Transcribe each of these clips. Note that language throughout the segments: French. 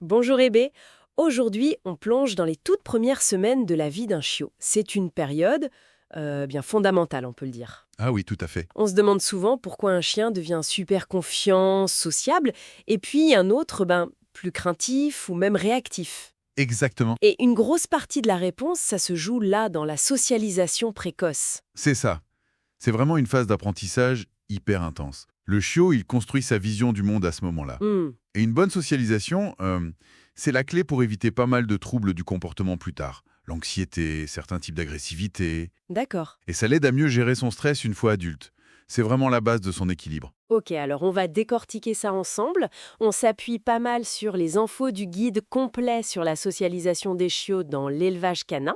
Bonjour Hébé, aujourd'hui on plonge dans les toutes premières semaines de la vie d'un chiot. C'est une période bien fondamentale, on peut le dire. Ah oui, tout à fait. On se demande souvent pourquoi un chien devient super confiant, sociable, et puis un autre, plus craintif ou même réactif. Exactement. Et une grosse partie de la réponse, ça se joue là dans la socialisation précoce. C'est ça. C'est vraiment une phase d'apprentissage hyper intense. Le chiot, il construit sa vision du monde à ce moment-là. Hmm, Et une bonne socialisation, c'est la clé pour éviter pas mal de troubles du comportement plus tard. L'anxiété, certains types d'agressivité. d'accord. Et ça l'aide à mieux gérer son stress une fois adulte. C'est vraiment la base de son équilibre. Ok, alors on va décortiquer ça ensemble. On s'appuie pas mal sur les infos du guide complet sur la socialisation des chiots dans l'élevage canin.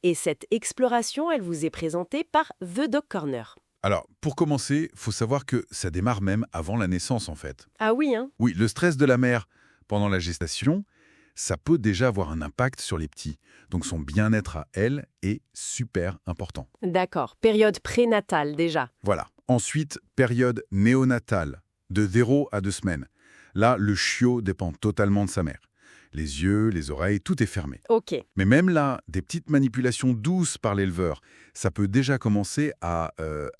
Et cette exploration, elle vous est présentée par The Dog Corner. Alors, pour commencer, faut savoir que ça démarre même avant la naissance, en fait. Ah oui, hein? Oui, le stress de la mère pendant la gestation, ça peut déjà avoir un impact sur les petits. Donc son bien-être à elle est super important. D'accord. Période prénatale déjà. Voilà. Ensuite, période néonatale, de 0 à 2 semaines. Là, le chiot dépend totalement de sa mère. Les yeux, les oreilles, tout est fermé. Ok. Mais même là, des petites manipulations douces par l'éleveur, ça peut déjà commencer à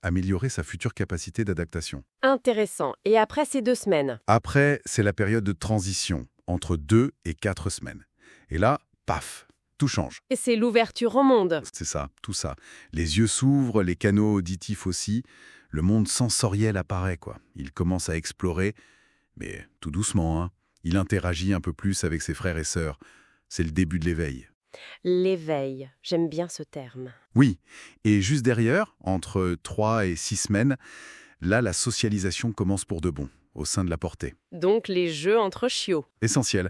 améliorer sa future capacité d'adaptation. Intéressant. Et après ces 2 semaines? Après, c'est la période de transition, entre 2 et 4 semaines. Et là, paf, tout change. Et c'est l'ouverture au monde. C'est ça, tout ça. Les yeux s'ouvrent, les canaux auditifs aussi. Le monde sensoriel apparaît, quoi. Il commence à explorer, mais tout doucement, hein. Il interagit un peu plus avec ses frères et sœurs. C'est le début de l'éveil. L'éveil. J'aime bien ce terme. Oui, et juste derrière, entre 3 et 6 semaines, là, la socialisation commence pour de bon, au sein de la portée. Donc les jeux entre chiots. Essentiel.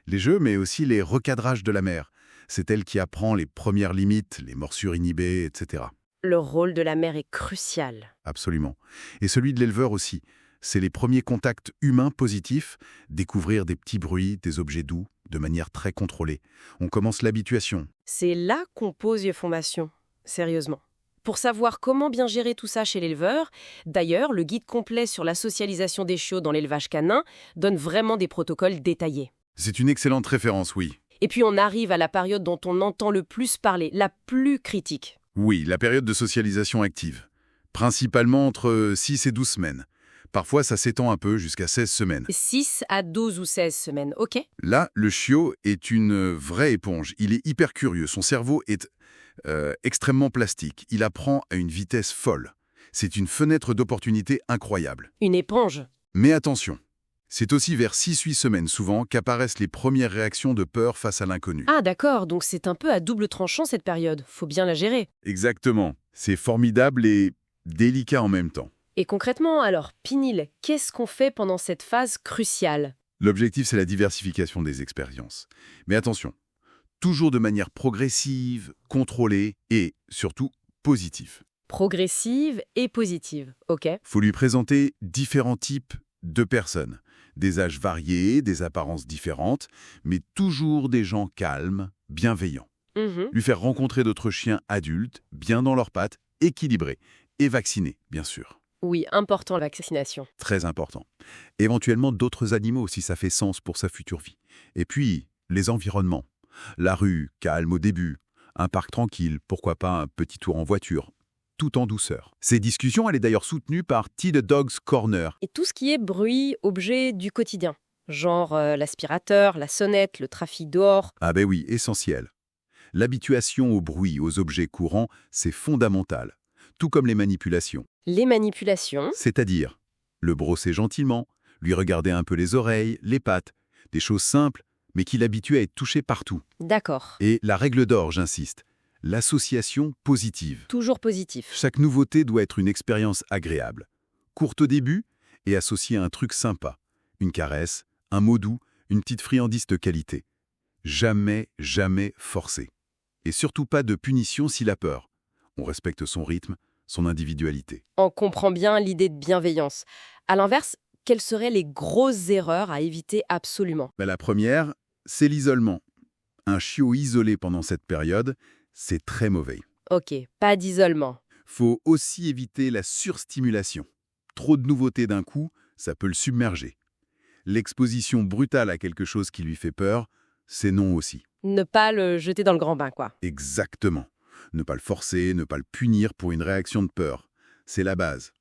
Les jeux, mais aussi les recadrages de la mère. C'est elle qui apprend les premières limites, les morsures inhibées, etc. Le rôle de la mère est crucial. Absolument. Et celui de l'éleveur aussi. C'est les premiers contacts humains positifs, découvrir des petits bruits, des objets doux, de manière très contrôlée. On commence l'habituation. C'est là qu'on pose les fondations. Sérieusement. Pour savoir comment bien gérer tout ça chez l'éleveur, d'ailleurs, le guide complet sur la socialisation des chiots dans l'élevage canin donne vraiment des protocoles détaillés. C'est une excellente référence, oui. Et puis on arrive à la période dont on entend le plus parler, la plus critique. Oui, la période de socialisation active. Principalement entre 6 et 12 semaines. Parfois, ça s'étend un peu jusqu'à 16 semaines. 6 à 12 ou 16 semaines, ok? Là, le chiot est une vraie éponge. Il est hyper curieux. Son cerveau est extrêmement plastique. Il apprend à une vitesse folle. C'est une fenêtre d'opportunité incroyable. Une éponge. Mais attention, c'est aussi vers 6-8 semaines souvent qu'apparaissent les premières réactions de peur face à l'inconnu. Ah d'accord, donc c'est un peu à double tranchant cette période. Faut bien la gérer. Exactement. C'est formidable et délicat en même temps. Et concrètement, alors, Pinil, qu'est-ce qu'on fait pendant cette phase cruciale? L'objectif, c'est la diversification des expériences. Mais attention, toujours de manière progressive, contrôlée et, surtout, positive. Progressive et positive, ok? Faut lui présenter différents types de personnes. Des âges variés, des apparences différentes, mais toujours des gens calmes, bienveillants. Mhm. Lui faire rencontrer d'autres chiens adultes, bien dans leurs pattes, équilibrés et vaccinés, bien sûr. Oui, important la vaccination. Très important. Éventuellement d'autres animaux si ça fait sens pour sa future vie. Et puis, les environnements. La rue, calme au début. Un parc tranquille, pourquoi pas un petit tour en voiture. Tout en douceur. Ces discussions, elle est d'ailleurs soutenue par The Dog's Corner. Et tout ce qui est bruit, objet du quotidien. Genre l'aspirateur, la sonnette, le trafic dehors. Ah ben oui, essentiel. L'habituation au bruit, aux objets courants, c'est fondamental. Tout comme les manipulations. Les manipulations. C'est-à-dire le brosser gentiment, lui regarder un peu les oreilles, les pattes, des choses simples, mais qui l'habituent à être touché partout. D'accord. Et la règle d'or, j'insiste, l'association positive. Toujours positif. Chaque nouveauté doit être une expérience agréable. Courte au début et associée à un truc sympa. Une caresse, un mot doux, une petite friandise de qualité. Jamais, jamais forcé. Et surtout pas de punition s'il a peur. On respecte son rythme, son individualité. On comprend bien l'idée de bienveillance. À l'inverse, quelles seraient les grosses erreurs à éviter absolument? La première, c'est l'isolement. Un chiot isolé pendant cette période, c'est très mauvais. Ok, pas d'isolement. Faut aussi éviter la surstimulation. Trop de nouveautés d'un coup, ça peut le submerger. L'exposition brutale à quelque chose qui lui fait peur, c'est non aussi. Ne pas le jeter dans le grand bain, quoi. Exactement. Ne pas le forcer, ne pas le punir pour une réaction de peur. C'est la base.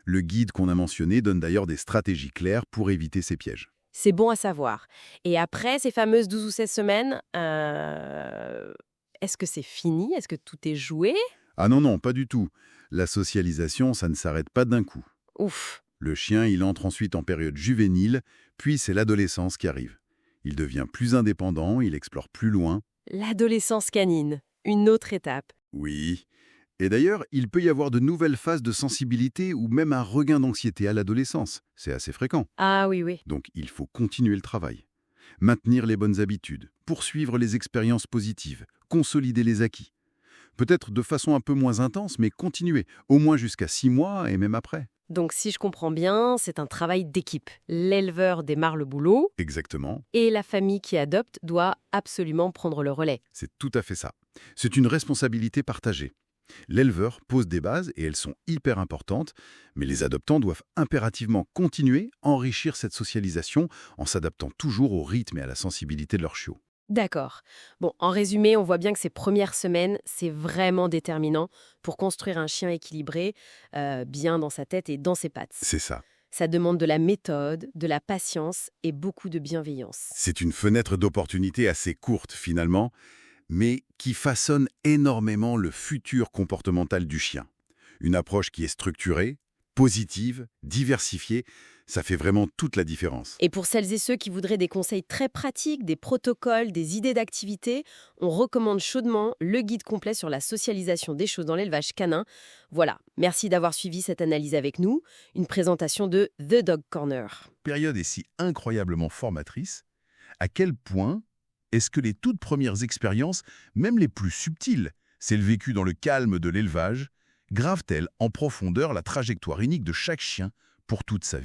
Le guide qu'on a mentionné donne d'ailleurs des stratégies claires pour éviter ces pièges. C'est bon à savoir. Et après ces fameuses 12 ou 16 semaines, est-ce que c'est fini? Est-ce que tout est joué? Ah non, non, pas du tout. La socialisation, ça ne s'arrête pas d'un coup. Ouf. Le chien, il entre ensuite en période juvénile, puis c'est l'adolescence qui arrive. Il devient plus indépendant, il explore plus loin. L'adolescence canine. Une autre étape. Oui. Et d'ailleurs, il peut y avoir de nouvelles phases de sensibilité ou même un regain d'anxiété à l'adolescence. C'est assez fréquent. Ah oui, oui. Donc il faut continuer le travail. Maintenir les bonnes habitudes, poursuivre les expériences positives, consolider les acquis. Peut-être de façon un peu moins intense, mais continuer, au moins jusqu'à 6 mois et même après. Donc si je comprends bien, c'est un travail d'équipe. L'éleveur démarre le boulot Exactement, et la famille qui adopte doit absolument prendre le relais. c'est tout à fait ça. C'est une responsabilité partagée. L'éleveur pose des bases et elles sont hyper importantes, mais les adoptants doivent impérativement continuer, enrichir cette socialisation en s'adaptant toujours au rythme et à la sensibilité de leur chiot. D'accord. Bon, en résumé, on voit bien que ces premières semaines, c'est vraiment déterminant pour construire un chien équilibré, bien dans sa tête et dans ses pattes. C'est ça. Ça demande de la méthode, de la patience et beaucoup de bienveillance. C'est une fenêtre d'opportunité assez courte finalement, mais qui façonne énormément le futur comportemental du chien. Une approche qui est structurée, positive, diversifiée, ça fait vraiment toute la différence. Et pour celles et ceux qui voudraient des conseils très pratiques, des protocoles, des idées d'activités, on recommande chaudement le guide complet sur la socialisation des chiots dans l'élevage canin. Voilà, merci d'avoir suivi cette analyse avec nous, une présentation de The Dog Corner. Période est si incroyablement formatrice, à quel point est-ce que les toutes premières expériences, même les plus subtiles, celles vécues dans le calme de l'élevage, gravent-elles en profondeur la trajectoire unique de chaque chien pour toute sa vie?